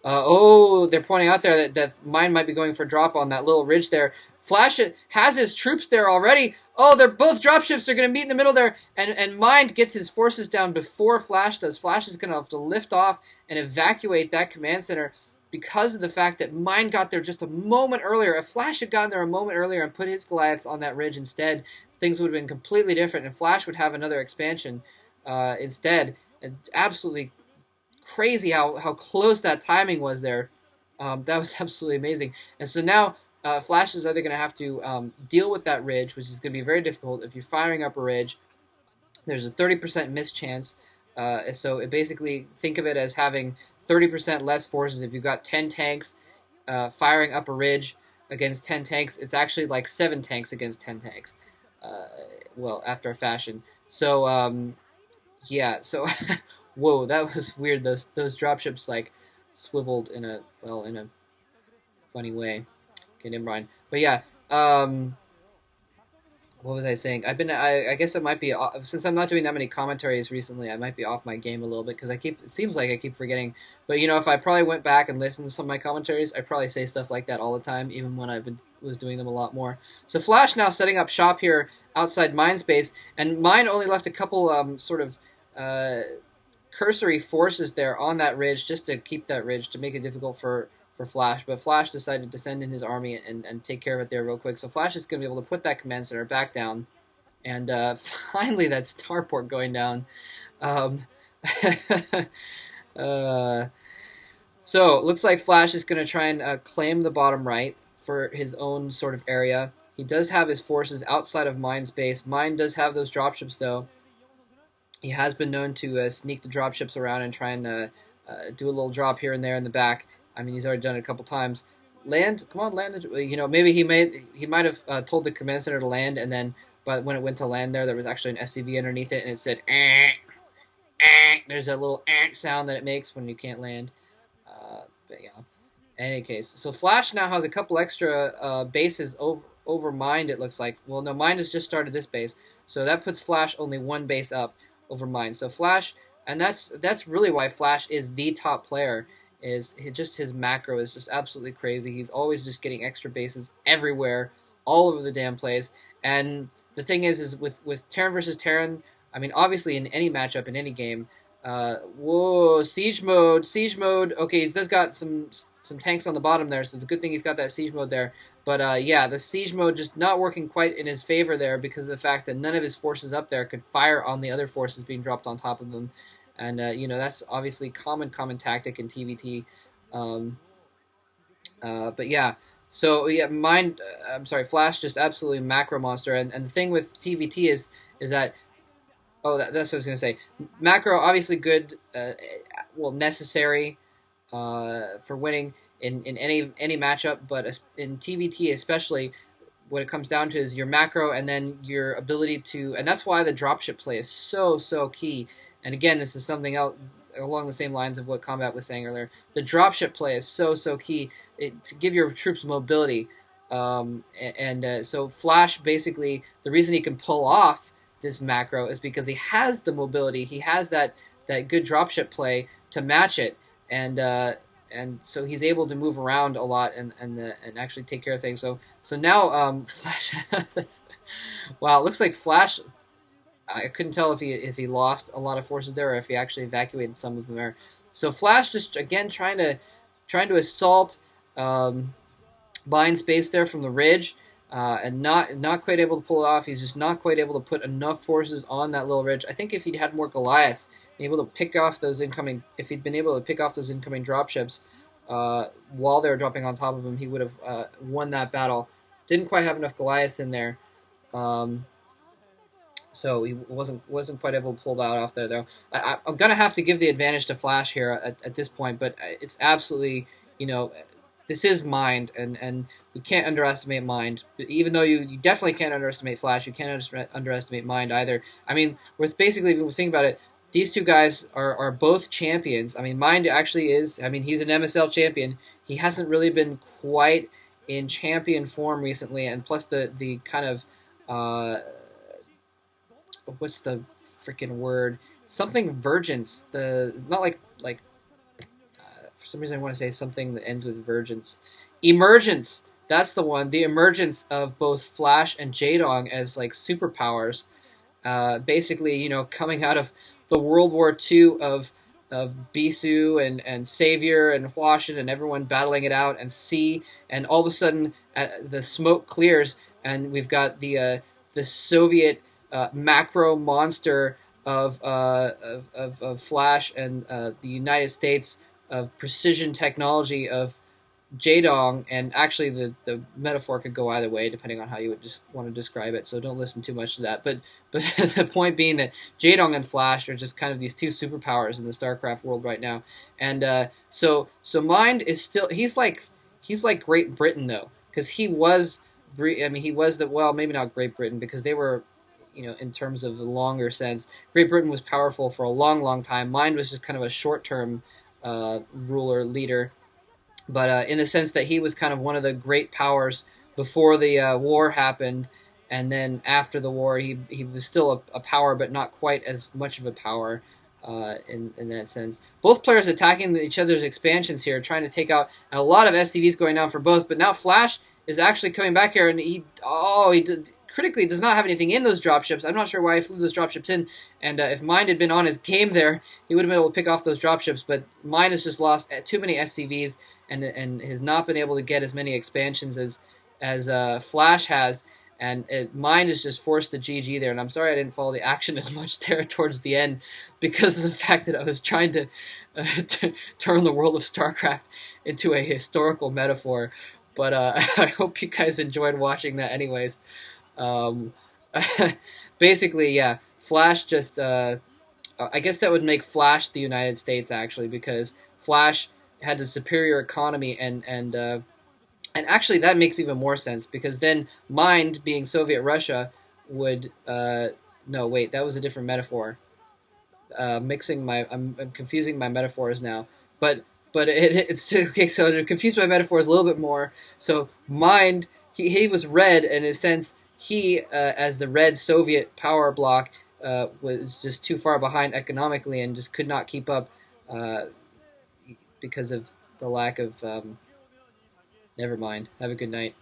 Oh, they're pointing out there that mine might be going for drop on that little ridge there. Flash has his troops there already. Oh, they're both dropships are going to meet in the middle there, and Mind gets his forces down before Flash does. Flash is going to have to lift off and evacuate that command center because of the fact that Mind got there just a moment earlier. If Flash had gotten there a moment earlier and put his Goliaths on that ridge instead, things would have been completely different, and Flash would have another expansion instead. It's absolutely crazy how close that timing was there. That was absolutely amazing. And so now Flash is either going to have to deal with that ridge, which is going to be very difficult. If you're firing up a ridge, there's a 30% miss chance. So it basically, think of it as having 30% less forces. If you've got 10 tanks firing up a ridge against 10 tanks, it's actually like 7 tanks against 10 tanks. Uh, well, after a fashion. So yeah, so whoa, that was weird. Those dropships like swiveled in a funny way. Okay, never mind. But yeah, what was I saying? I guess it might be since I'm not doing that many commentaries recently. I might be off my game a little bit because it seems like I keep forgetting. But if I probably went back and listened to some of my commentaries, I probably say stuff like that all the time, even when was doing them a lot more. So Flash now setting up shop here outside Mindspace, and Mine only left a couple sort of uh, cursory forces there on that ridge just to keep that ridge to make it difficult for Flash. But Flash decided to send in his army and take care of it there real quick. So Flash is going to be able to put that command center back down. And finally, that starport going down. Um, uh, so it looks like Flash is going to try and claim the bottom right for his own sort of area. He does have his forces outside of Mine's base. Mine does have those dropships, though. He has been known to sneak the dropships around and try and do a little drop here and there in the back. I mean, he's already done it a couple times. Land, come on, land. Maybe he might have told the command center to land, and then, but when it went to land there was actually an SCV underneath it, and it said, there's a little sound that it makes when you can't land. But yeah, in any case, so Flash now has a couple extra bases over Mind. It looks like. Well, no, Mind has just started this base, so that puts Flash only one base up over Mind. So Flash, and that's really why Flash is the top player. Is just his macro is just absolutely crazy. He's always just getting extra bases everywhere, all over the damn place. And the thing is with Terran versus Terran. I mean, obviously in any matchup in any game, whoa, siege mode, siege mode. Okay, he's just got some tanks on the bottom there, so it's a good thing he's got that siege mode there. But yeah, the siege mode just not working quite in his favor there because of the fact that none of his forces up there could fire on the other forces being dropped on top of him, and that's obviously common tactic in TVT. Um, but yeah, so yeah, I'm sorry, Flash just absolutely macro monster, and the thing with TVT is that that's what I was gonna say. Macro obviously good, necessary for winning in any matchup, but in TVT especially, what it comes down to is your macro and then your ability to, and that's why the dropship play is so key. And again, this is something else along the same lines of what Combat was saying earlier. The dropship play is so key to give your troops mobility. So Flash basically the reason he can pull off this macro is because he has the mobility. He has that good dropship play to match it, and so he's able to move around a lot and actually take care of things. So now Flash, wow, it looks like Flash. I couldn't tell if he lost a lot of forces there or if he actually evacuated some of them there. So Flash just again trying to assault Bind space there from the ridge. And not quite able to pull it off. He's just not quite able to put enough forces on that little ridge. I think if he'd had more Goliaths, able to pick off those incoming, if he'd been able to pick off those incoming dropships while they were dropping on top of him, he would have won that battle. Didn't quite have enough Goliaths in there, um, so he wasn't quite able to pull that off there though. I'm gonna have to give the advantage to Flash here at this point, but it's absolutely this is Mind, and we can't underestimate Mind. Even though you definitely can't underestimate Flash, you can't underestimate Mind either. I mean, with basically, if you think about it, these two guys are both champions. I mean, Mind actually is. I mean, he's an MSL champion. He hasn't really been quite in champion form recently, and plus the kind of what's the freaking word? Something Virgins. The not like for some reason I want to say something that ends with Vergence. Emergence. That's the one. The emergence of both Flash and Jaedong as like superpowers. Basically, coming out of the World War II of Bisu and Savior and Huashin and everyone battling it out and C, and all of a sudden the smoke clears and we've got the Soviet macro monster of Flash and the United States of precision technology of Jaedong, and actually the metaphor could go either way depending on how you would just want to describe it. So don't listen too much to that. But the point being that Jaedong and Flash are just kind of these two superpowers in the StarCraft world right now. And so Mind is still he's like Great Britain though, because he was the well maybe not Great Britain because they were in terms of the longer sense, Great Britain was powerful for a long time. Mind was just kind of a short term ruler leader, but in the sense that he was kind of one of the great powers before the war happened, and then after the war, he was still a power, but not quite as much of a power. In that sense, both players attacking each other's expansions here, trying to take out a lot of SCVs going down for both. But now Flash is actually coming back here, and critically does not have anything in those dropships. I'm not sure why he flew those dropships in. And if Mind had been on his game there, he would have been able to pick off those dropships. But Mind has just lost too many SCVs and has not been able to get as many expansions as Flash has. And Mind is just forced to GG there. And I'm sorry I didn't follow the action as much there towards the end because of the fact that I was trying to turn the world of StarCraft into a historical metaphor. But I hope you guys enjoyed watching that anyways. Um, Basically, yeah, Flash just I guess that would make Flash the United States actually, because Flash had a superior economy, and actually that makes even more sense because then Mind being Soviet Russia would no wait, that was a different metaphor. I'm confusing my metaphors now, but it's okay. So to confuse my metaphors a little bit more, so Mind he was red, and in a sense he as the red Soviet power bloc was just too far behind economically and just could not keep up uh, because of the lack of. Never mind. Have a good night.